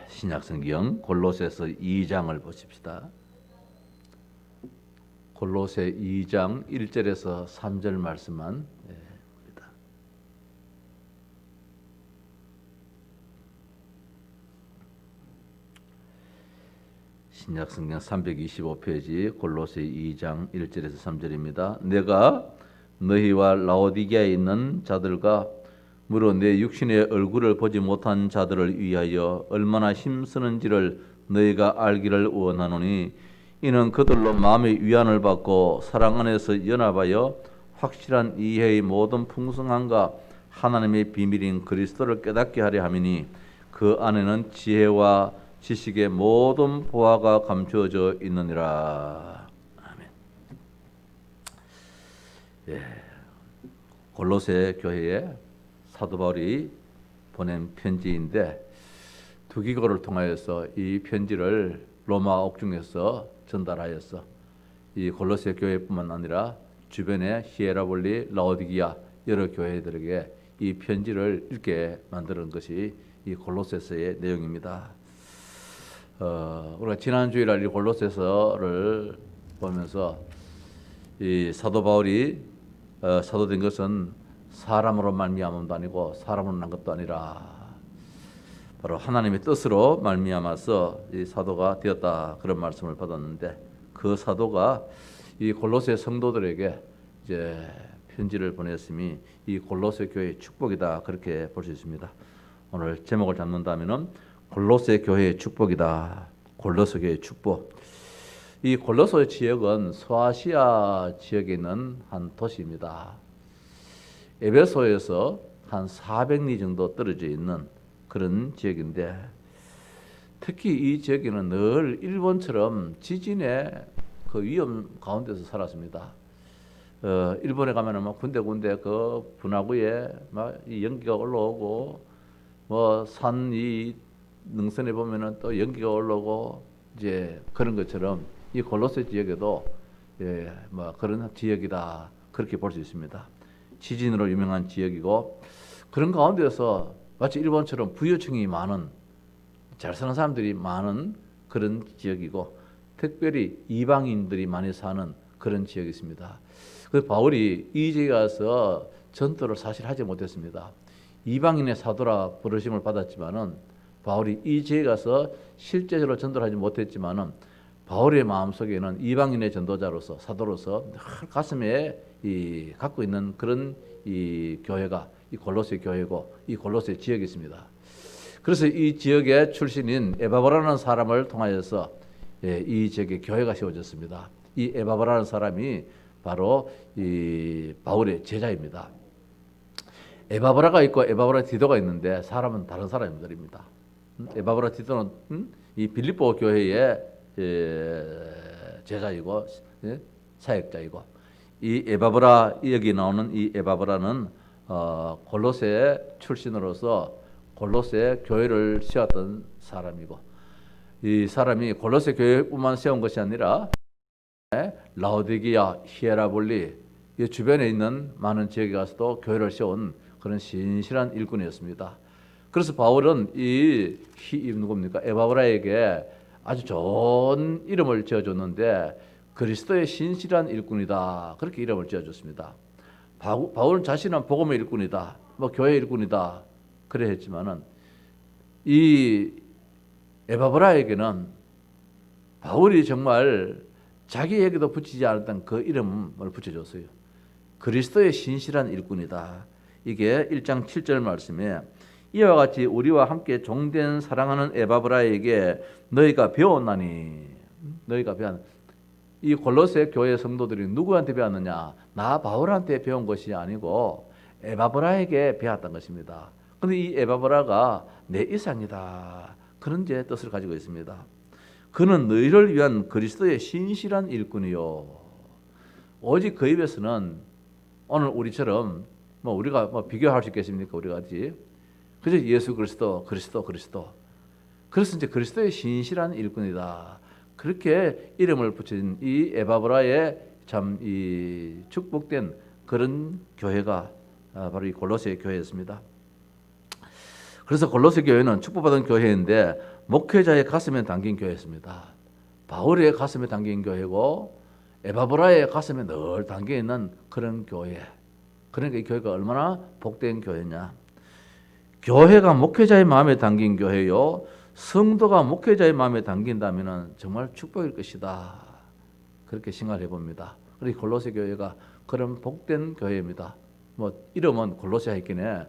신약성경 골로새서 2장을 보십시다. 골로새 2장 1절에서 3절 말씀만 봅니다. 신약성경 325페이지 골로새 2장 1절에서 3절입니다. 내가 너희와 라오디게아에 있는 자들과 무릇 내 육신의 얼굴을 보지 못한 자들을 위하여 얼마나 힘쓰는지를 너희가 알기를 원하노니 이는 그들로 마음의 위안을 받고 사랑 안에서 연합하여 확실한 이해의 모든 풍성함과 하나님의 비밀인 그리스도를 깨닫게 하려 함이니 그 안에는 지혜와 지식의 모든 보화가 감추어져 있느니라. 아멘. 골로새 교회에 사도 바울이 보낸 편지인데 두기고를 통하여서 이 편지를 로마 옥중에서 전달하여서 이 골로새 교회뿐만 아니라 주변의 히에라볼리, 라오디게아 여러 교회들에게 이 편지를 읽게 만드는 것이 이 골로새서의 내용입니다. 우리가 지난 주일날 이 골로새서를 보면서 이 사도 바울이 사도된 것은 사람으로 말미암음도 아니고 사람으로 난 것도 아니라 바로 하나님의 뜻으로 말미암아서 이 사도가 되었다, 그런 말씀을 받았는데 그 사도가 이 골로새 성도들에게 이제 편지를 보냈음이 이 골로새 교회의 축복이다, 그렇게 볼 수 있습니다. 오늘 제목을 잡는다면은 골로새 교회의 축복이다. 골로새 교회의 축복. 이 골로새 지역은 소아시아 지역에 있는 한 도시입니다. 에베소에서 한 400리 정도 떨어져 있는 그런 지역인데 특히 이 지역에는 늘 일본처럼 지진의 그 위험 가운데서 살았습니다. 일본에 가면은 막 군데군데 그 분화구에 막 이 연기가 올라오고 뭐 산 이 능선에 보면은 또 연기가 올라오고 이제 그런 것처럼 이 골로새 지역에도 뭐 그런 지역이다, 그렇게 볼 수 있습니다. 지진으로 유명한 지역이고 그런 가운데서 마치 일본처럼 부유층이 많은, 잘 사는 사람들이 많은 그런 지역이고 특별히 이방인들이 많이 사는 그런 지역이 있습니다. 그래서 바울이 이 지역에 가서 전도를 사실 하지 못했습니다. 이방인의 사도라 부르심을 받았지만은 바울이 이 지역에 가서 실제적으로 전도를 하지 못했지만은 바울의 마음속에는 이방인의 전도자로서 사도로서 늘 가슴에 갖고 있는 그런 이 교회가 이 골로새 교회고 이 골로새 지역이 있습니다. 그래서 이 지역의 출신인 에바브라는 사람을 통하여서 이 지역에 교회가 세워졌습니다. 이 에바브라는 사람이 바로 이 바울의 제자입니다. 에바브라가 있고 에바브라 디도가 있는데 사람은 다른 사람들입니다. 에바브라 디도는 이 빌립보 교회의 제자이고 사역자이고 이 에바브라, 여기 나오는 이 에바브라는 골로새 출신으로서 골로새 교회를 세웠던 사람이고 이 사람이 골로새 교회뿐만 세운 것이 아니라 라오디게아, 히에라볼리 이 주변에 있는 많은 지역에 가서도 교회를 세운 그런 신실한 일꾼이었습니다. 그래서 바울은 누굽니까? 에바브라에게 아주 좋은 이름을 지어줬는데 그리스도의 신실한 일꾼이다, 그렇게 이름을 지어줬습니다. 바울 자신은 복음의 일꾼이다, 뭐 교회의 일꾼이다, 그래 했지만은 이 에바브라에게는 바울이 정말 자기에게도 붙이지 않았던 그 이름을 붙여줬어요. 그리스도의 신실한 일꾼이다. 이게 1장 7절 말씀에 이와 같이 우리와 함께 종된 사랑하는 에바브라에게 너희가 배웠나니, 너희가 배웠. 이 골로새 교회 성도들이 누구한테 배웠느냐? 나 바울한테 배운 것이 아니고 에바브라에게 배웠던 것입니다. 그런데 이 에바브라가 내 이상이다, 그런 제 뜻을 가지고 있습니다. 그는 너희를 위한 그리스도의 신실한 일꾼이요. 오직 그 입에서는 오늘 우리처럼 뭐 우리가 뭐 비교할 수 있겠습니까? 우리가 같이 그저 예수 그리스도. 그래서 이제 그리스도의 신실한 일꾼이다, 그렇게 이름을 붙인 이 에바브라의 참 이 축복된 그런 교회가 바로 이 골로새 교회였습니다. 그래서 골로새 교회는 축복받은 교회인데 목회자의 가슴에 담긴 교회였습니다. 바울의 가슴에 담긴 교회고 에바브라의 가슴에 늘 담겨 있는 그런 교회. 그러니까 이 교회가 얼마나 복된 교회냐. 교회가 목회자의 마음에 담긴 교회요. 성도가 목회자의 마음에 담긴다면 정말 축복일 것이다. 그렇게 생각을 해봅니다. 그래서 골로새 교회가 그런 복된 교회입니다. 뭐 이름은 골로새 했기에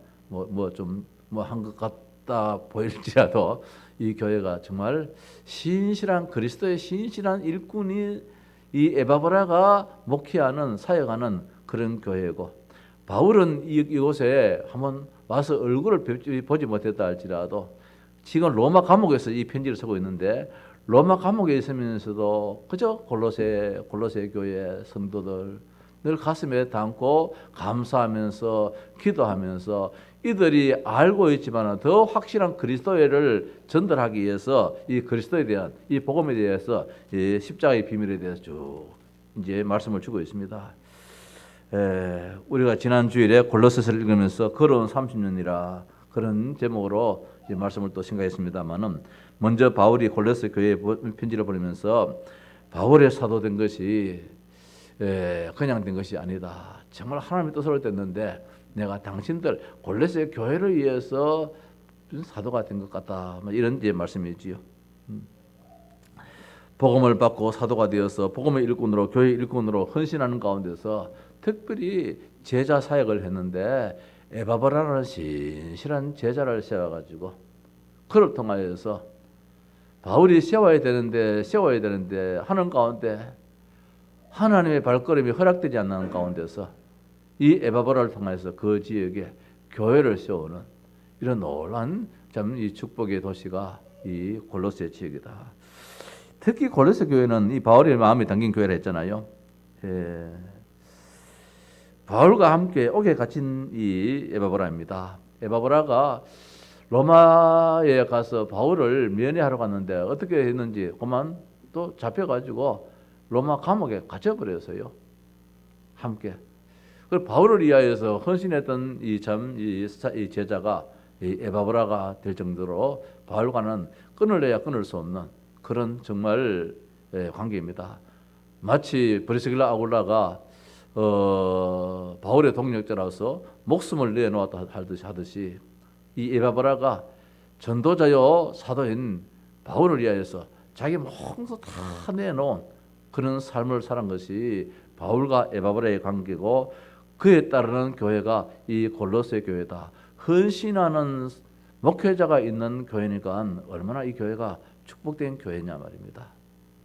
한 것 같다 보일지라도 이 교회가 정말 신실한 그리스도의 신실한 일꾼이 이 에바브라가 목회하는 사역하는 그런 교회고, 바울은 이곳에 한번 와서 얼굴을 보지 못했다 할지라도 지금 로마 감옥에서 이 편지를 쓰고 있는데, 로마 감옥에 있으면서도 그저 골로새 교회 성도들 늘 가슴에 담고 감사하면서 기도하면서 이들이 알고 있지만 더 확실한 그리스도를 전달하기 위해서 이 그리스도에 대한 이 복음에 대해서 이 십자가의 비밀에 대해서 쭉 이제 말씀을 주고 있습니다. 우리가 지난 주일에 골로새서를 읽으면서 걸어온 30년이라 그런 제목으로 이제 말씀을 또 생각했습니다만은, 먼저 바울이 골로새 교회에 편지를 보내면서 바울의 사도된 것이 그냥 된 것이 아니다. 정말 하나님의 뜻으로 됐는데 내가 당신들 골로새 교회를 위해서 사도가 된 것 같다. 이런 이제 말씀이지요. 복음을 받고 사도가 되어서 복음의 일꾼으로 교회 일꾼으로 헌신하는 가운데서 특별히 제자 사역을 했는데 에바브라라는 신실한 제자를 세워가지고 그를 통하여서 바울이 세워야 되는데 하는 가운데 하나님의 발걸음이 허락되지 않는 가운데서 이 에바브라를 통해서 그 지역에 교회를 세우는 이런 놀라운 참 이 축복의 도시가 이 골로새 지역이다. 특히 골로새 교회는 이 바울의 마음이 담긴 교회라 했잖아요. 바울과 함께 옥에 갇힌 이 에바브라입니다. 에바브라가 로마에 가서 바울을 면회하러 갔는데 어떻게 했는지 그만 또 잡혀가지고 로마 감옥에 갇혀버렸어요. 함께. 그 바울을 위하여서 헌신했던 이 제자가 이 에바브라가 될 정도로 바울과는 끊을래야 끊을 수 없는 그런 정말 관계입니다. 마치 브리스길라 아굴라가 바울의 동력자라서 목숨을 내놓았다 하듯이 이 에바브라가 전도자요 사도인 바울을 위하여서 자기 모든 것 다 내놓은 그런 삶을 살은 것이 바울과 에바브라의 관계고, 그에 따르는 교회가 이 골로새 교회다. 헌신하는 목회자가 있는 교회니까 얼마나 이 교회가 축복된 교회냐 말입니다.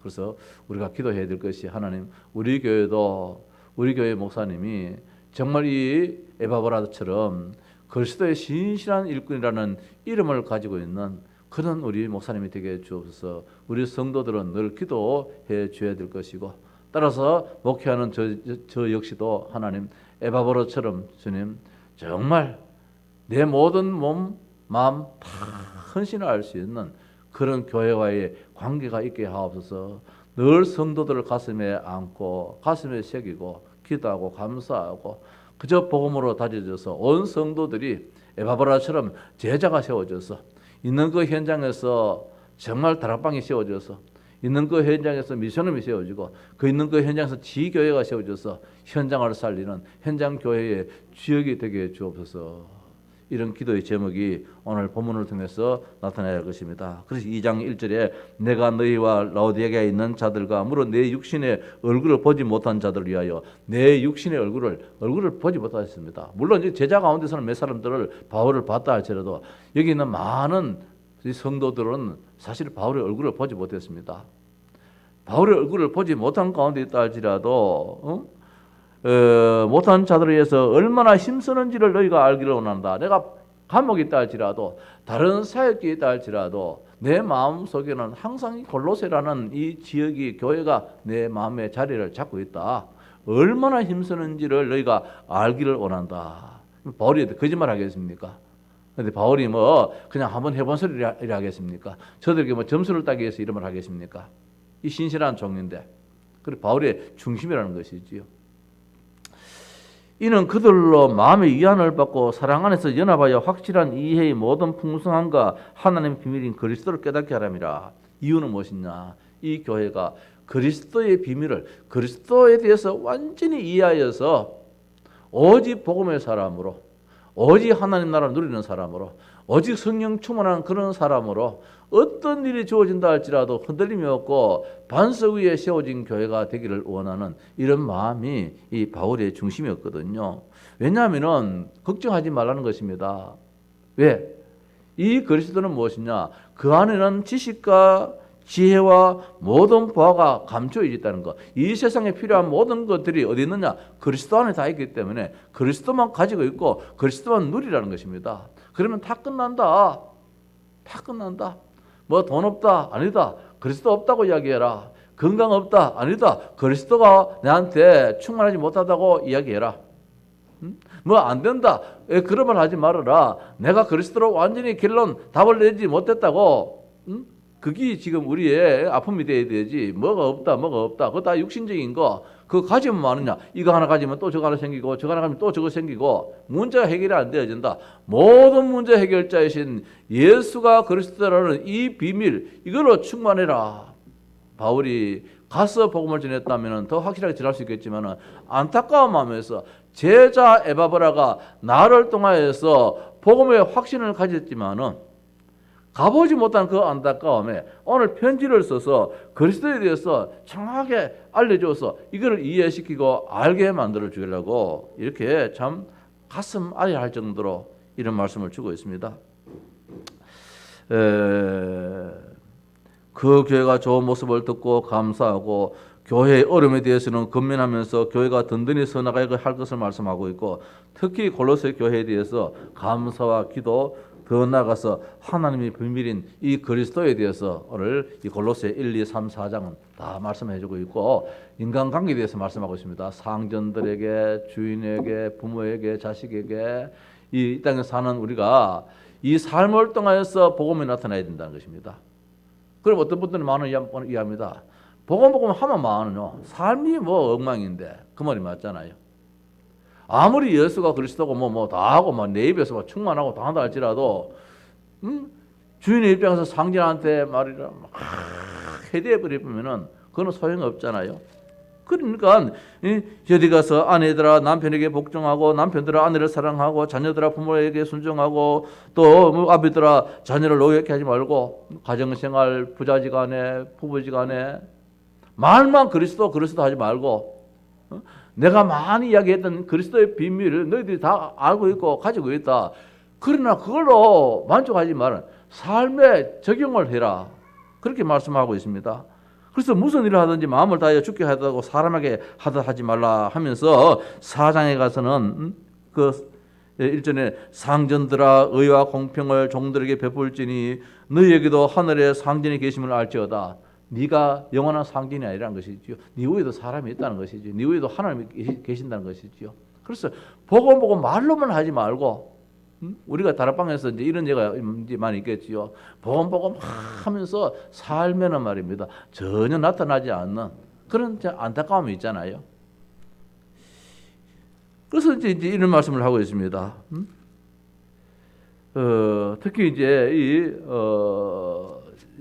그래서 우리가 기도해야 될 것이, 하나님 우리 교회 목사님이 정말 이 에바브라처럼 그리스도의 신실한 일꾼이라는 이름을 가지고 있는 그런 우리 목사님이 되게 주옵소서. 우리 성도들은 늘 기도해 줘야 될 것이고, 따라서 목회하는 저 역시도 하나님 에바브라처럼 주님 정말 내 모든 몸, 마음 다 헌신할 수 있는 그런 교회와의 관계가 있게 하옵소서. 늘 성도들을 가슴에 안고 가슴에 새기고 기도하고 감사하고 그저 복음으로 다져져서 온 성도들이 에바브라처럼 제자가 세워져서 있는 그 현장에서 정말 다락방이 세워져서 있는 그 현장에서 미션홈이 세워지고 그 있는 그 현장에서 지교회가 세워져서 현장을 살리는 현장 교회의 주역이 되게 주옵소서. 이런 기도의 제목이 오늘 본문을 통해서 나타나야 할 것입니다. 그래서 2장 1절에 내가 너희와 라오디게아에 있는 자들과 물론 내 육신의 얼굴을 보지 못한 자들을 위하여 내 육신의 얼굴을 보지 못하였습니다. 물론 제자 가운데서는 몇 사람들을 바울을 봤다 할지라도 여기 있는 많은 성도들은 사실 바울의 얼굴을 보지 못했습니다. 바울의 얼굴을 보지 못한 가운데 있다 할지라도 못한 자들에 의해서 얼마나 힘쓰는지를 너희가 알기를 원한다. 내가 감옥에 있다 할지라도 다른 사역에 있다 할지라도 내 마음속에는 항상 골로새라는 이 지역이 교회가 내 마음의 자리를 잡고 있다. 얼마나 힘쓰는지를 너희가 알기를 원한다. 바울이 거짓말 하겠습니까? 근데 바울이 그냥 한번 해본 소리를 하겠습니까? 저들에게 점수를 따기 위해서 이런 말 하겠습니까? 이 신실한 종인데. 그리고 바울의 중심이라는 것이지요. 이는 그들로 마음의 위안을 받고 사랑 안에서 연합하여 확실한 이해의 모든 풍성함과 하나님의 비밀인 그리스도를 깨닫게 하람이라. 이유는 무엇이냐? 이 교회가 그리스도의 비밀을, 그리스도에 대해서 완전히 이해하여서 오직 복음의 사람으로, 오직 하나님 나라를 누리는 사람으로, 오직 성령 충만한 그런 사람으로 어떤 일이 주어진다 할지라도 흔들림이 없고 반석 위에 세워진 교회가 되기를 원하는 이런 마음이 이 바울의 중심이었거든요. 왜냐하면 걱정하지 말라는 것입니다. 왜? 이 그리스도는 무엇이냐? 그 안에는 지식과 지혜와 모든 보화가 감춰 있다는 것. 이 세상에 필요한 모든 것들이 어디 있느냐? 그리스도 안에 다 있기 때문에 그리스도만 가지고 있고 그리스도만 누리라는 것입니다. 그러면 다 끝난다. 다 끝난다. 뭐 돈 없다? 아니다. 그리스도 없다고 이야기해라. 건강 없다? 아니다. 그리스도가 내한테 충만하지 못하다고 이야기해라. 뭐 안 된다. 그런 말 하지 말아라. 내가 그리스도로 완전히 결론 답을 내지 못했다고. 그게 지금 우리의 아픔이 돼야 되지. 뭐가 없다. 그거 다 육신적인 거. 그거 가지면 많으냐? 이거 하나 가지면 또 저거 하나 생기고 저거 하나 가지면 또 저거 생기고 문제가 해결이 안 되어진다. 모든 문제 해결자이신 예수가 그리스도라는 이 비밀 이걸로 충만해라. 바울이 가서 복음을 전했다면 더 확실하게 전할 수 있겠지만 안타까운 마음에서 제자 에바브라가 나를 통하여서 복음의 확신을 가졌지만은 가보지 못한 그 안타까움에 오늘 편지를 써서 그리스도에 대해서 정확하게 알려줘서 이걸 이해시키고 알게 만들어 주려고 이렇게 참 가슴 아려할 정도로 이런 말씀을 주고 있습니다. 그 교회가 좋은 모습을 듣고 감사하고 교회의 어려움에 대해서는 건면하면서 교회가 든든히 서나가야 할 것을 말씀하고 있고 특히 골로새 교회에 대해서 감사와 기도 더 나아가서 하나님의 비밀인 이 그리스도에 대해서 오늘 이 골로새 1, 2, 3, 4장은 다 말씀해주고 있고 인간관계에 대해서 말씀하고 있습니다. 상전들에게, 주인에게, 부모에게, 자식에게 이 땅에 사는 우리가 이 삶을 통하여서 복음이 나타나야 된다는 것입니다. 그럼 어떤 분들은 많은 이해합니다. 복음 하면 많은요. 삶이 뭐 엉망인데 그 말이 맞잖아요. 아무리 예수가 그리스도고 뭐 다 하고 내 입에서 막 충만하고 다 한다 할지라도 주인의 입장에서 상전한테 말이라 막 해대해 버리면은 그건 소용이 없잖아요. 그러니까 어디 가서 아내들아 남편에게 복종하고 남편들아 아내를 사랑하고 자녀들아 부모에게 순종하고 또 뭐 아비들아 자녀를 노엽게 하지 말고 가정생활 부자지간에 부부지간에 말만 그리스도 하지 말고 내가 많이 이야기했던 그리스도의 비밀을 너희들이 다 알고 있고 가지고 있다. 그러나 그걸로 만족하지 말아. 삶에 적용을 해라. 그렇게 말씀하고 있습니다. 그래서 무슨 일을 하든지 마음을 다하여 죽게 하다고 사람에게 하지 말라 하면서 4장에 가서는 그 1절에 상전들아 의와 공평을 종들에게 베풀지니 너희에게도 하늘에 상전이 계심을 알지어다. 네가 영원한 상전이 아니라는 것이지요. 네 위에도 사람이 있다는 것이지요. 네 위에도 하나님이 계신다는 것이지요. 그래서 보고 말로만 하지 말고 우리가 다락방에서 이제 이런 예가 많이 있겠지요. 보고 막 하면서 살면은 말입니다. 전혀 나타나지 않는 그런 안타까움이 있잖아요. 그래서 이제 이런 말씀을 하고 있습니다. 특히 이제 이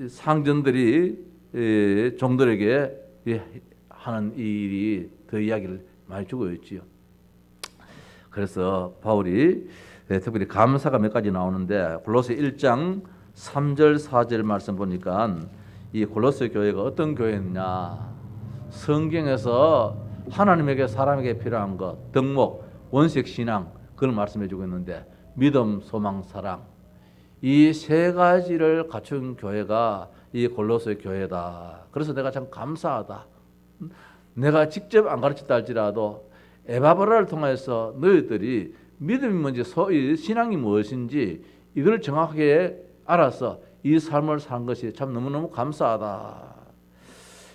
상전들이 종들에게 하는 일이 더 이야기를 많이 주고 있지요. 그래서 바울이 특별히 감사가 몇 가지 나오는데 골로새 1장 3절 4절 말씀 보니까 이 골로새 교회가 어떤 교회냐, 성경에서 하나님에게 사람에게 필요한 것 덕목 원색 신앙 그걸 말씀해주고 있는데 믿음 소망 사랑 이 세 가지를 갖춘 교회가 이 골로새 교회다. 그래서 내가 참 감사하다. 내가 직접 안 가르쳤다 할지라도 에바브라를 통해서 너희들이 믿음이 뭔지 신앙이 무엇인지 이걸 정확하게 알아서 이 삶을 산 것이 참 너무너무 감사하다.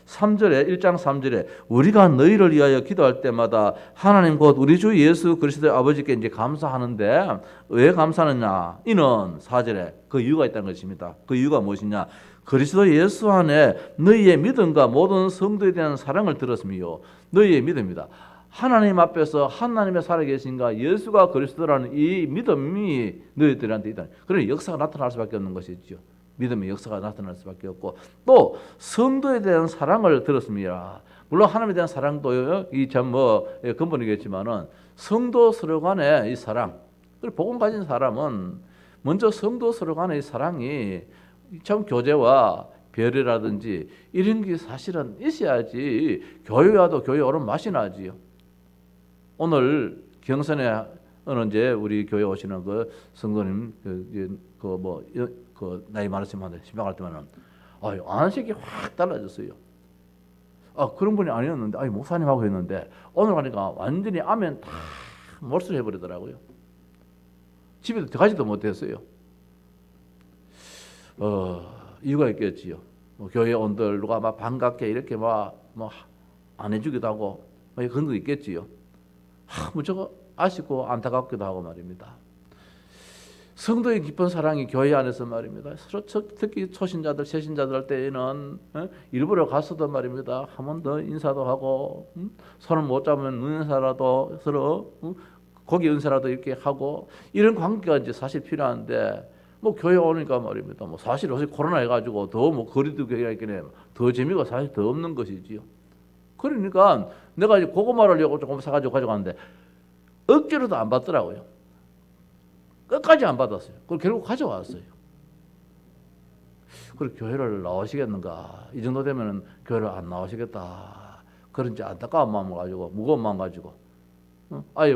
3절에 1장 3절에 우리가 너희를 위하여 기도할 때마다 하나님 곧 우리 주 예수 그리스도의 아버지께 이제 감사하는데 왜 감사하느냐? 이는 4절에 그 이유가 있다는 것입니다. 그 이유가 무엇이냐? 그리스도 예수 안에 너희의 믿음과 모든 성도에 대한 사랑을 들었으며 너희의 믿음이다. 하나님 앞에서 하나님의 살아계신가 예수가 그리스도라는 이 믿음이 너희들한테 있다. 그러니 역사가 나타날 수밖에 없는 것이죠. 믿음의 역사가 나타날 수밖에 없고 또 성도에 대한 사랑을 들었습니다. 물론 하나님에 대한 사랑도 이 참 뭐 근본이겠지만은 성도 서로 간의 이 사랑. 그리고 복음 가진 사람은 먼저 성도 서로 간의 이 사랑이 참 교제와 별이라든지 이런 게 사실은 있어야지 교회와도 교회 오른 맛이 나지요. 오늘 경선에 어느 이제 우리 교회 오시는 그 성도님 그 나이 많으신 분한테 심방할 때만은 안식이 확 달라졌어요. 그런 분이 아니었는데 목사님하고 했는데 오늘 가니까 완전히 아멘 다 몰수를 해버리더라고요. 집에도 들어가지도 못했어요. 이유가 있겠지요. 교회 온들 누가 막 반갑게 이렇게 막 안 해주기도 하고 그런 거 있겠지요. 무척 아쉽고 안타깝기도 하고 말입니다. 성도의 깊은 사랑이 교회 안에서 말입니다. 특히 초신자들, 새신자들 할 때에는 일부러 가서도 말입니다. 한 번 더 인사도 하고 손을 못 잡으면 눈 인사라도 서로 고기 은사라도 이렇게 하고 이런 관계가 이제 사실 필요한데 교회 오니까 말입니다. 사실 요새 코로나 해가지고 더 거리두기가 있긴 해요. 더 재미가 사실 더 없는 것이지요. 그러니까 내가 이제 고구마를 조금 사가지고 가져갔는데 억지로도 안 받더라고요. 끝까지 안 받았어요. 그걸 결국 가져왔어요. 그리고 교회를 나오시겠는가? 이 정도 되면은 교회를 안 나오시겠다. 그런지 안타까운 마음을 가지고 무거운 마음 가지고 아예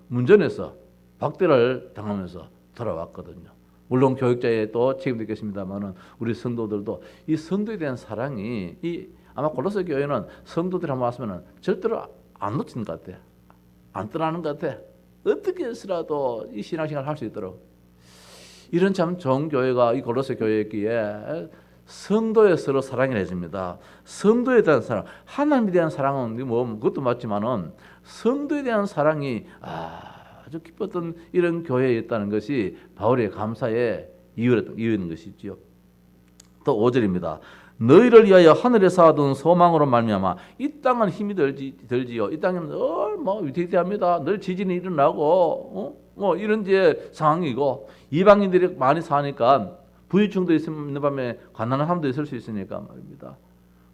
문전에서 박대를 당하면서 돌아왔거든요. 물론 교육자에 또 책임도 있겠습니다만은 우리 성도들도 이 성도에 대한 사랑이 아마 골로새 교회는 성도들이 한번 왔으면은 절대로 안 놓치는 것 같아. 안 떠나는 것 같아. 어떻게 해서라도 이 신앙생활을 할 수 있도록 이런 참 좋은 교회가 이 골로새 교회였기에 성도에 서로 사랑을 해줍니다. 성도에 대한 사랑, 하나님에 대한 사랑은 그것도 맞지만은 성도에 대한 사랑이 아주 기뻤던 이런 교회였다는 것이 바울의 감사의 이유인 것이지요. 또 5절입니다. 너희를 위하여 하늘에 쌓아둔 소망으로 말미암아 이 땅은 힘이 들지요. 이 땅은 늘 위태위태합니다. 늘 지진이 일어나고 이런 이제 상황이고 이방인들이 많이 사니까 부유층도 있는 밤에 가난한 사람도 있을 수 있으니까 말입니다.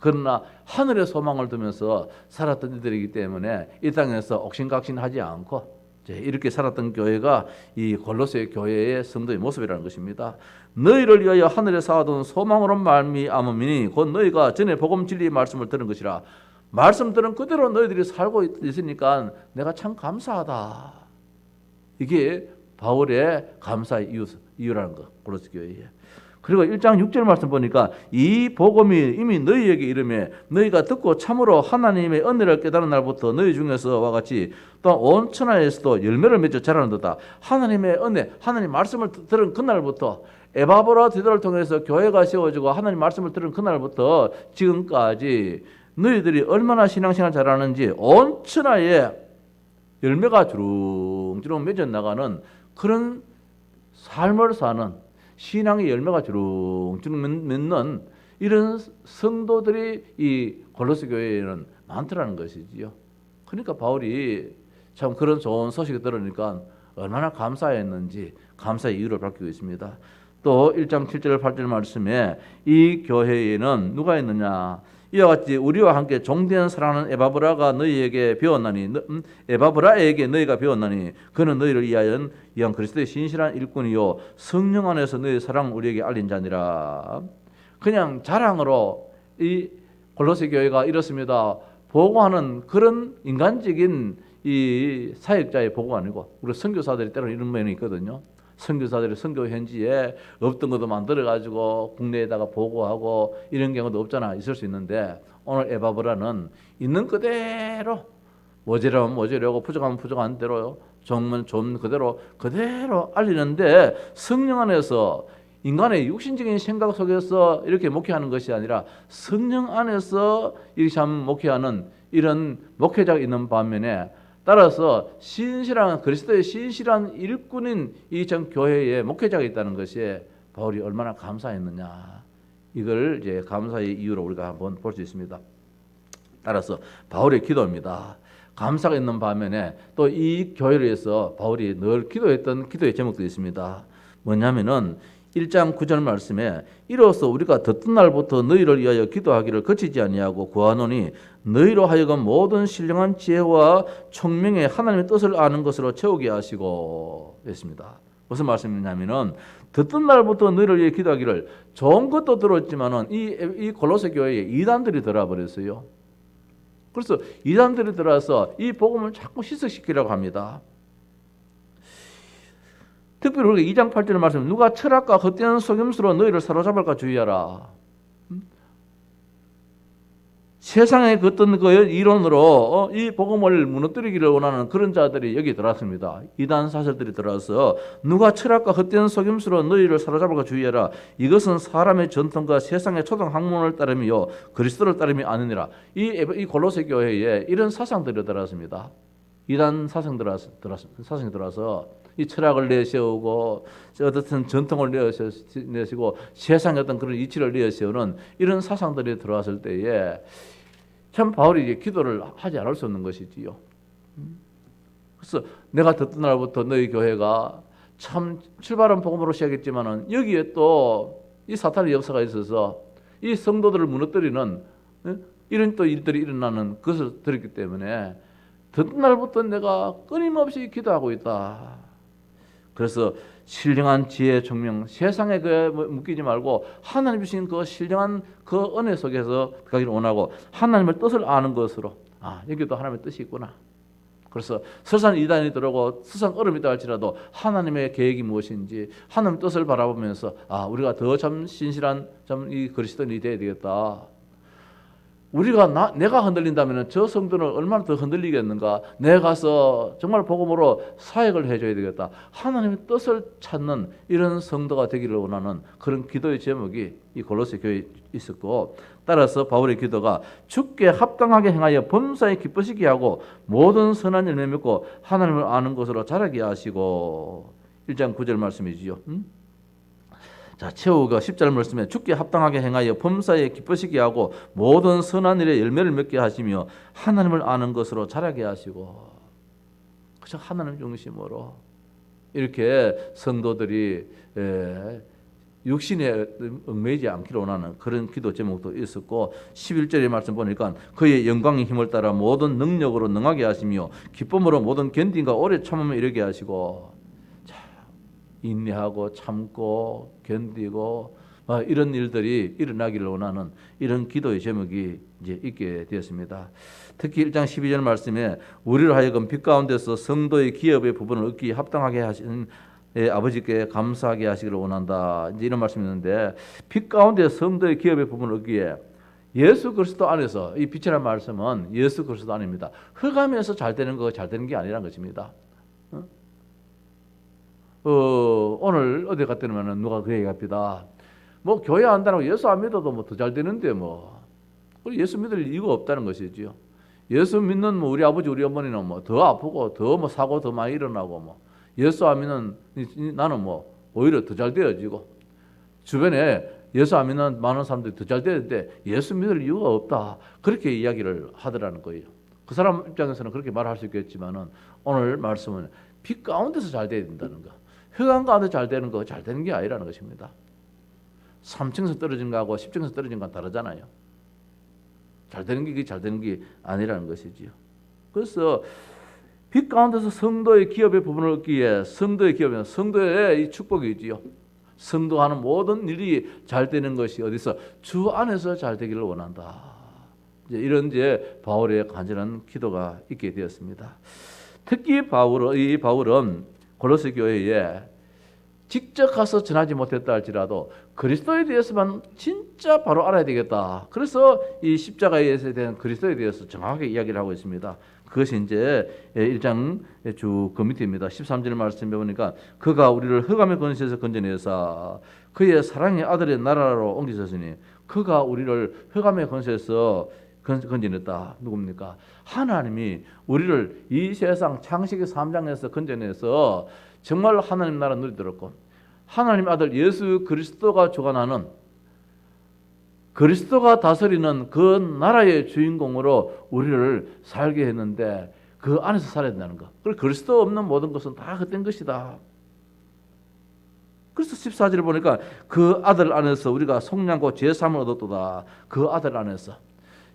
그러나 하늘의 소망을 두면서 살았던 이들이기 때문에 이 땅에서 옥신각신하지 않고 이렇게 살았던 교회가 이 골로새 교회의 성도의 모습이라는 것입니다. 너희를 위하여 하늘에 쌓아둔 소망으로 말미암음이니 곧 너희가 전에 복음 진리의 말씀을 들은 것이라. 말씀 들은 그대로 너희들이 살고 있으니까 내가 참 감사하다. 이게 바울의 감사의 이유라는 거. 골로새 교회에. 그리고 1장 6절 말씀 보니까 이 복음이 이미 너희에게 이르매 너희가 듣고 참으로 하나님의 은혜를 깨달은 날부터 너희 중에서와 같이 또 온 천하에서도 열매를 맺어 자라는도다. 하나님의 은혜, 하나님 말씀을 들은 그날부터 에바브라 디도를 통해서 교회가 세워지고 하나님 말씀을 들은 그날부터 지금까지 너희들이 얼마나 신앙생활 잘하는지 온 천하에 열매가 주렁주렁 맺어 나가는 그런 삶을 사는 신앙의 열매가 주렁주렁 맺는 이런 성도들이 이 골로새 교회에는 많더라는 것이지요. 그러니까 바울이 참 그런 좋은 소식을 들으니까 얼마나 감사했는지 감사의 이유를 밝히고 있습니다. 또 1장 7절 8절 말씀에 이 교회에는 누가 있느냐? 이와 같이 우리와 함께 종되는 사랑하는 에바브라가 너희에게 배웠나니 에바브라에게 너희가 배웠나니 그는 너희를 위하여 이왕 그리스도의 신실한 일꾼이요 성령 안에서 너희의 사랑을 우리에게 알린 자니라. 그냥 자랑으로 이 골로새 교회가 이렇습니다 보고하는 그런 인간적인 이 사역자의 보고가 아니고 우리 선교사들이 때로는 이런 면이 있거든요. 선교사들이 선교 현지에 없던 것도 만들어가지고 국내에다가 보고하고 이런 경우도 없잖아. 있을 수 있는데 오늘 에바브라는 있는 그대로 모자라면 모자라고 부족하면 부족한 대로 좋으면 좋은 그대로 알리는데 성령 안에서 인간의 육신적인 생각 속에서 이렇게 목회하는 것이 아니라 성령 안에서 이렇게 참 목회하는 이런 목회자가 있는 반면에 따라서 신실한 그리스도의 신실한 일꾼인 이 전 교회에 목회자가 있다는 것이 바울이 얼마나 감사했느냐. 이걸 이제 감사의 이유로 우리가 한번 볼 수 있습니다. 따라서 바울의 기도입니다. 감사가 있는 반면에 또 이 교회를 위해서 바울이 늘 기도했던 기도의 제목도 있습니다. 뭐냐면은 1장 9절 말씀에 이로써 우리가 듣던 날부터 너희를 위하여 기도하기를 그치지 아니하고 구하노니 너희로 하여금 모든 신령한 지혜와 총명의 하나님의 뜻을 아는 것으로 채우게 하시고 했습니다. 무슨 말씀이냐면은 듣던 날부터 너희를 위해 기도하기를 좋은 것도 들었지만은 이 골로새 교회에 이단들이 들어와 버렸어요. 그래서 이단들이 들어와서 이 복음을 자꾸 희석시키려고 합니다. 특별히 우리가 2장 8절 말씀 누가 철학과 헛되는 속임수로 너희를 사로잡을까 주의하라. 세상의 어떤 그 이론으로 이 복음을 무너뜨리기를 원하는 그런 자들이 여기 들어왔습니다. 이단 사설들이 들어와서 누가 철학과 헛되는 속임수로 너희를 사로잡을까 주의하라. 이것은 사람의 전통과 세상의 초등 학문을 따름이요 그리스도를 따름이 아니니라. 이 골로새 교회에 이런 사상들이 들어왔습니다. 이단 사상이 들어와서 이 철학을 내세우고 어떤 전통을 내세우고 세상의 어떤 그런 이치를 내세우는 이런 사상들이 들어왔을 때에 참 바울이 이제 기도를 하지 않을 수 없는 것이지요. 그래서 내가 듣던 날부터 너희 교회가 참 출발은 복음으로 시작했지만은 여기에 또 이 사탄의 역사가 있어서 이 성도들을 무너뜨리는 이런 또 일들이 일어나는 것을 들었기 때문에 듣던 날부터 내가 끊임없이 기도하고 있다. 그래서 신령한 지혜 총명 세상에 묶이지 말고 하나님 주신 그 신령한 그 은혜 속에서 가기를 원하고 하나님의 뜻을 아는 것으로 여기도 하나님의 뜻이 있구나. 그래서 설상 이단이 들어오고 세상 얼음이 있다 할지라도 하나님의 계획이 무엇인지 하나님의 뜻을 바라보면서 우리가 더 참 신실한 참 이 그리스도인이 되어야 되겠다. 우리가 내가 흔들린다면 저 성도는 얼마나 더 흔들리겠는가. 내가 가서 정말 복음으로 사역을 해줘야 되겠다. 하나님의 뜻을 찾는 이런 성도가 되기를 원하는 그런 기도의 제목이 이 골로새 교회에 있었고, 따라서 바울의 기도가 주께 합당하게 행하여 범사에 기쁘시게 하고 모든 선한 열매 맺고 하나님을 아는 것으로 자라게 하시고. 1장 9절 말씀이지요. 자, 최후가 10절 말씀에 주께 합당하게 행하여 범사에 기쁘시게 하고 모든 선한 일에 열매를 맺게 하시며 하나님을 아는 것으로 자라게 하시고. 그저 하나님 중심으로 이렇게 성도들이 육신에 얽매이지 않기를 원하는 그런 기도 제목도 있었고, 11절의 말씀 보니까 그의 영광의 힘을 따라 모든 능력으로 능하게 하시며 기쁨으로 모든 견딘과 오래 참음을 이루게 하시고. 인내하고 참고 견디고 이런 일들이 일어나기를 원하는 이런 기도의 제목이 이제 있게 되었습니다. 특히 1장 12절 말씀에 우리를 하여금 빛 가운데서 성도의 기업의 부분을 얻기 합당하게 하신 아버지께 감사하게 하시기를 원한다. 이제 이런 말씀이 있는데, 빛 가운데 성도의 기업의 부분을 얻기에 예수 그리스도 안에서, 이 빛이라는 말씀은 예수 그리스도 안입니다. 흑암에서 잘 되는 거 잘 되는 게 아니라는 것입니다. 오늘 어디 갔더니면 누가 그 얘기합니다. 뭐 교회 안다고 예수 안 믿어도 뭐 더 잘 되는데 뭐. 예수 믿을 이유가 없다는 것이지요. 예수 믿는 뭐 우리 아버지 우리 어머니는 뭐 더 아프고 더 뭐 사고 더 많이 일어나고 뭐 예수 안 믿는 나는 뭐 오히려 더 잘 되어지고, 주변에 예수 안 믿는 많은 사람들이 더 잘 되는데 예수 믿을 이유가 없다. 그렇게 이야기를 하더라는 거예요. 그 사람 입장에서는 그렇게 말할 수 있겠지만은 오늘 말씀은 빛 가운데서 잘 돼야 된다는 거. 흑암 가운데 잘 되는 거 잘 되는 게 아니라는 것입니다. 3층에서 떨어진 거하고 10층에서 떨어진 건 다르잖아요. 잘 되는 게 잘 되는 게 아니라는 것이지요. 그래서 빛 가운데서 성도의 기업의 부분을 얻기에, 성도의 기업은 성도의 이 축복이지요. 성도하는 모든 일이 잘 되는 것이 어디서? 주 안에서 잘 되기를 원한다. 이런 바울의 간절한 기도가 있게 되었습니다. 특히 이 바울은 골로새 교회에 직접 가서 전하지 못했다 할지라도 그리스도에 대해서만 진짜 바로 알아야 되겠다. 그래서 이 십자가에 대한 그리스도에 대해서 정확하게 이야기를 하고 있습니다. 그것이 이제 1장 쭉 그 밑입니다. 13절 말씀에 보니까 그가 우리를 흑암의 권세에서 건져내사 그의 사랑의 아들의 나라로 옮기셨으니, 그가 우리를 흑암의 권세에서 건져냈다. 누굽니까? 하나님이 우리를 이 세상 창세기 3장에서 건져내서 정말 하나님 나라 누리도록 하나님 아들 예수 그리스도가 주관하는, 그리스도가 다스리는 그 나라의 주인공으로 우리를 살게 했는데, 그 안에서 살아야 된다는 거. 그리고 그리스도 없는 모든 것은 다 헛된 것이다. 그래서 14절에 보니까 그 아들 안에서 우리가 속량과 죄사함을 얻었도다. 그 아들 안에서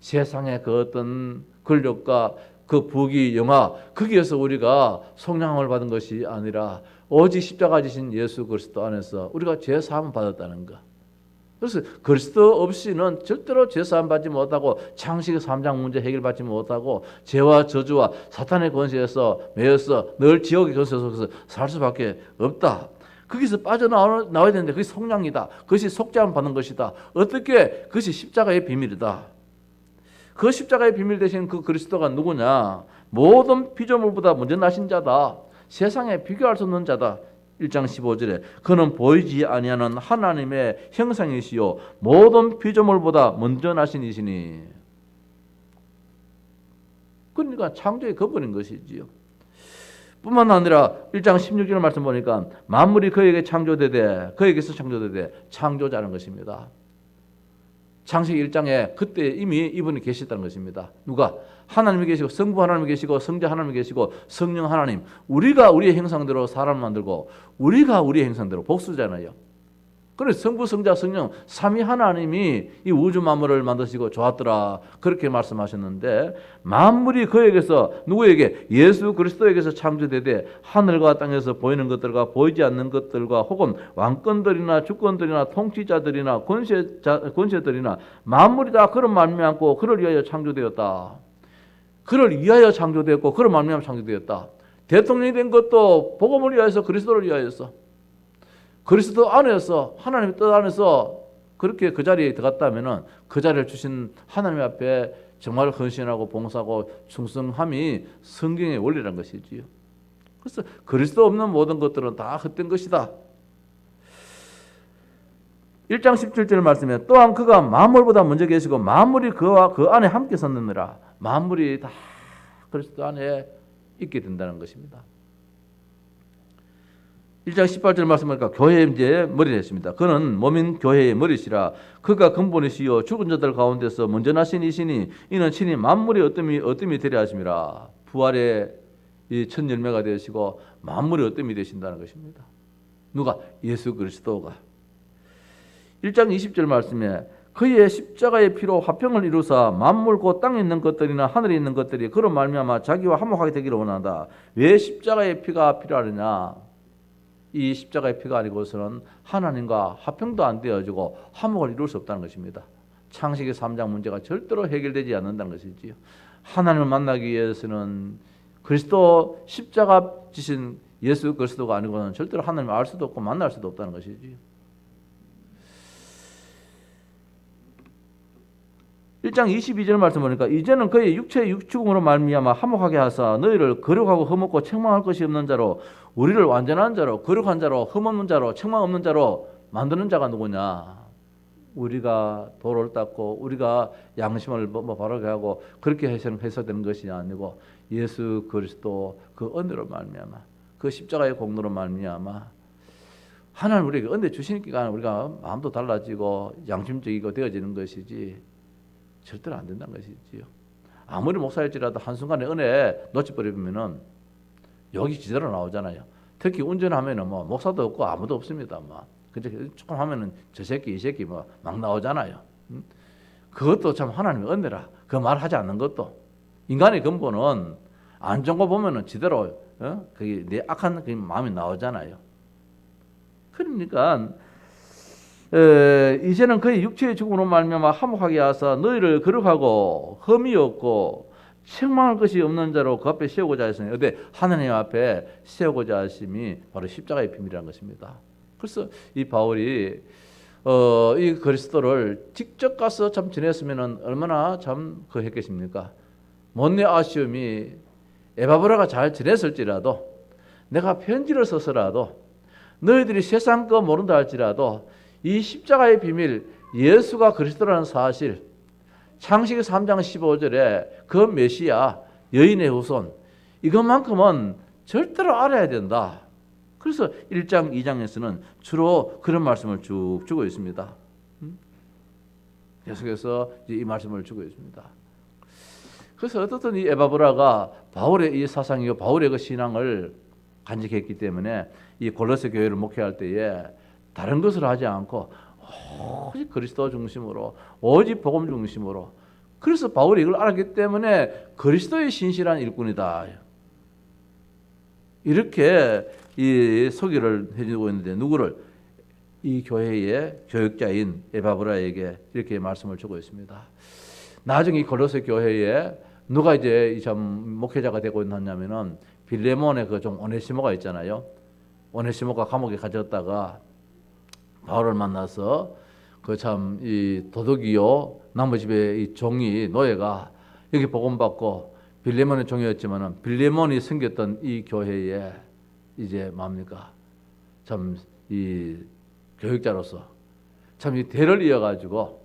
세상의 그 어떤 권력과 그 부귀 영화 거기에서 우리가 속량을 받은 것이 아니라 오직 십자가 지신 예수 그리스도 안에서 우리가 죄사함을 받았다는 거. 그래서 그리스도 없이는 절대로 죄사함 받지 못하고 창세기 3장 문제 해결받지 못하고 죄와 저주와 사탄의 권세에서 매여서 늘 지옥의 권세 속에서 살 수밖에 없다. 거기서 빠져나와야 되는데 그것이 속량이다. 그것이 속죄함 받는 것이다. 어떻게? 그것이 십자가의 비밀이다. 그 십자가의 비밀 대신 그 그리스도가 누구냐? 모든 피조물보다 먼저 나신 자다. 세상에 비교할 수 없는 자다. 1장 15절에 그는 보이지 아니하는 하나님의 형상이시요 모든 피조물보다 먼저 나신 이시니. 그러니까 창조의 근본인 것이지요. 뿐만 아니라 1장 16절 말씀 보니까 만물이 그에게 창조되되 그에게서 창조되되 창조자는 것입니다. 창세기 1장에 그때 이미 이분이 계셨다는 것입니다. 누가? 하나님이 계시고 성부 하나님이 계시고 성자 하나님이 계시고 성령 하나님. 우리가 우리의 형상대로 사람을 만들고 우리가 우리의 형상대로 복수잖아요. 그래서 성부 성자 성령 삼위 하나님이 이 우주 만물을 만드시고 좋았더라 그렇게 말씀하셨는데 만물이 그에게서 누구에게? 예수 그리스도에게서 창조되되 하늘과 땅에서 보이는 것들과 보이지 않는 것들과 혹은 왕권들이나 주권들이나 통치자들이나 권세들이나 만물이 다 그런 말미암고 그를 위하여 창조되었다. 그를 위하여 창조되었고 그를 말미암아 창조되었다. 대통령이 된 것도 복음을 위하여서 그리스도를 위하여서 그리스도 안에서 하나님의 뜻 안에서 그렇게 그 자리에 들어갔다면은 그 자리를 주신 하나님 앞에 정말 헌신하고 봉사하고 충성함이 성경의 원리라는 것이지요. 그래서 그리스도 없는 모든 것들은 다 헛된 것이다. 1장 17절 말씀에 또한 그가 만물보다 먼저 계시고 만물이 그와 그 안에 함께 섰느니라. 만물이 다 그리스도 안에 있게 된다는 것입니다. 1장 18절 말씀하니까 교회의 이제 머리를 했습니다. 그는 몸인 교회의 머리시라. 그가 근본이시요 죽은 자들 가운데서 먼저 나신 이시니 이는 친히 만물이 어뜸이 되려 하심이라. 부활의 이 첫 열매가 되시고 만물이 어뜸이 되신다는 것입니다. 누가? 예수 그리스도가. 1장 20절 말씀에 그의 십자가의 피로 화평을 이루사 만물 곧 땅에 있는 것들이나 하늘에 있는 것들이 그로 말미암아 자기와 화목하게 되기를 원한다. 왜 십자가의 피가 필요하느냐? 이 십자가의 피가 아니고서는 하나님과 화평도 안 되어지고 화목을 이룰 수 없다는 것입니다. 창세기 3장 문제가 절대로 해결되지 않는다는 것이지요. 하나님을 만나기 위해서는 그리스도 십자가 지신 예수 그리스도가 아니고는 절대로 하나님을 알 수도 없고 만날 수도 없다는 것이지요. 1장 22절 말씀 보니까 이제는 그의 육체의 육축으로 말미암아 화목하게 하사 너희를 거룩하고 흠없고 책망할 것이 없는 자로 우리를 완전한 자로 거룩한 자로 흠없는 자로 책망 없는 자로 만드는 자가 누구냐? 우리가 도를 닦고 우리가 양심을 바르게 하고 그렇게 해서 되는 것이 아니고 예수 그리스도 그 은혜로 말미암아 그 십자가의 공로로 말미암아 하나님 우리에게 은혜 주시니까 우리가 마음도 달라지고 양심적이고 되어지는 것이지 절대로 안 된다는 것이지요. 아무리 목사일지라도 한순간에 은혜 놓쳐버리면은 여기 지대로 나오잖아요. 특히 운전하면은 뭐 목사도 없고 아무도 없습니다. 뭐 조금 하면은 저 새끼 이 새끼 뭐 막 나오잖아요. 그것도 참 하나님의 은혜라. 그 말 하지 않는 것도 인간의 근본은 안 좋은 거 보면은 지대로 그게 내 악한 그 마음이 나오잖아요. 그러니까 이제는 그의 육체의 죽음으로 말미암아 화목하게 하사 너희를 거룩하고 흠이 없고 책망할 것이 없는 자로 그 앞에 세우고자 하시니 어디 하나님 앞에 세우고자 하심이 바로 십자가의 비밀이라는 것입니다. 그래서 이 바울이 이 그리스도를 직접 가서 참 지냈으면 얼마나 참 했겠습니까? 못내 아쉬움이 에바브라가 잘 지냈을지라도 내가 편지를 써서라도 너희들이 세상 거 모른다 할지라도 이 십자가의 비밀 예수가 그리스도라는 사실 창세기 3장 15절에 그 메시아 여인의 후손 이것만큼은 절대로 알아야 된다. 그래서 1장 2장에서는 주로 그런 말씀을 쭉 주고 있습니다. 계속해서 이 말씀을 주고 있습니다. 그래서 어떻든 이 에바브라가 바울의 이 사상이요 바울의 그 신앙을 간직했기 때문에 이 골로새 교회를 목회할 때에 다른 것을 하지 않고 오직 그리스도 중심으로, 오직 복음 중심으로. 그래서 바울이 이걸 알았기 때문에 그리스도의 신실한 일꾼이다, 이렇게 이 소개를 해주고 있는데, 누구를? 이 교회의 교육자인 에바브라에게 이렇게 말씀을 주고 있습니다. 나중에 이 골로새 교회에 누가 이제 참 목회자가 되고 있느냐면은 빌레몬의 그 종 오네시모가 있잖아요. 오네시모가 감옥에 갇혔다가 바울을 만나서 그 참 이 도둑이요 나무 집에 이 종이 노예가 여기 복음 받고 빌레몬의 종이었지만은 빌레몬이 섬겼던 이 교회에 이제 뭡니까? 참 이 교육자로서 참 이 대를 이어가지고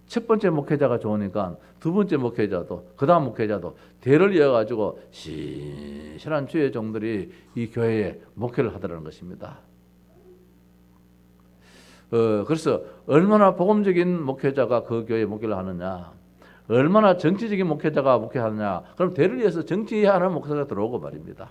첫 번째 목회자가 좋으니까 두 번째 목회자도 그 다음 목회자도 대를 이어가지고 신실한 주의 종들이 이 교회에 목회를 하더라는 것입니다. 그래서 얼마나 복음적인 목회자가 그 교회에 목회를 하느냐, 얼마나 정치적인 목회자가 목회하느냐, 그럼 대를 이어서 정치하는 목사가 들어오고 말입니다.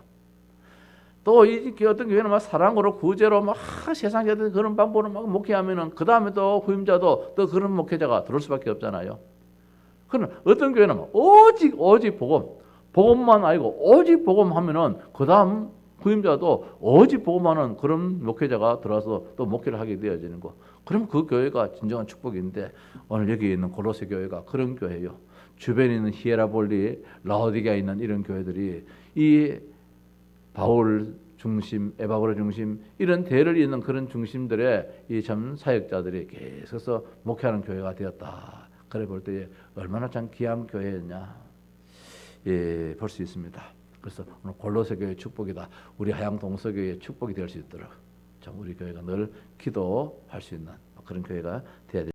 또 이 어떤 교회는 막 사랑으로 구제로 막 세상에 어떤 그런 방법으로 막 목회하면은 그 다음에 또 후임자도 또 그런 목회자가 들어올 수밖에 없잖아요. 그러나 어떤 교회는 오직 복음만 알고 오직 복음하면은 그 다음 후임자도 오직 복음하는 그런 목회자가 들어와서 또 목회를 하게 되어지는 거. 그럼 그 교회가 진정한 축복인데, 오늘 여기 있는 골로새 교회가 그런 교회예요. 주변에 있는 히에라볼리, 라오디게아에 있는 이런 교회들이 이 바울 중심, 에바브라 중심, 이런 대를 잇는 그런 중심들의 이 참 사역자들이 계속해서 목회하는 교회가 되었다. 그래 볼 때에 얼마나 참 귀한 교회였냐, 예, 볼 수 있습니다. 그래서 오늘 골로새 교회의 축복이다. 우리 하양 동서교회의 축복이 될 수 있도록 참 우리 교회가 늘 기도할 수 있는 그런 교회가 되어야 됩니다.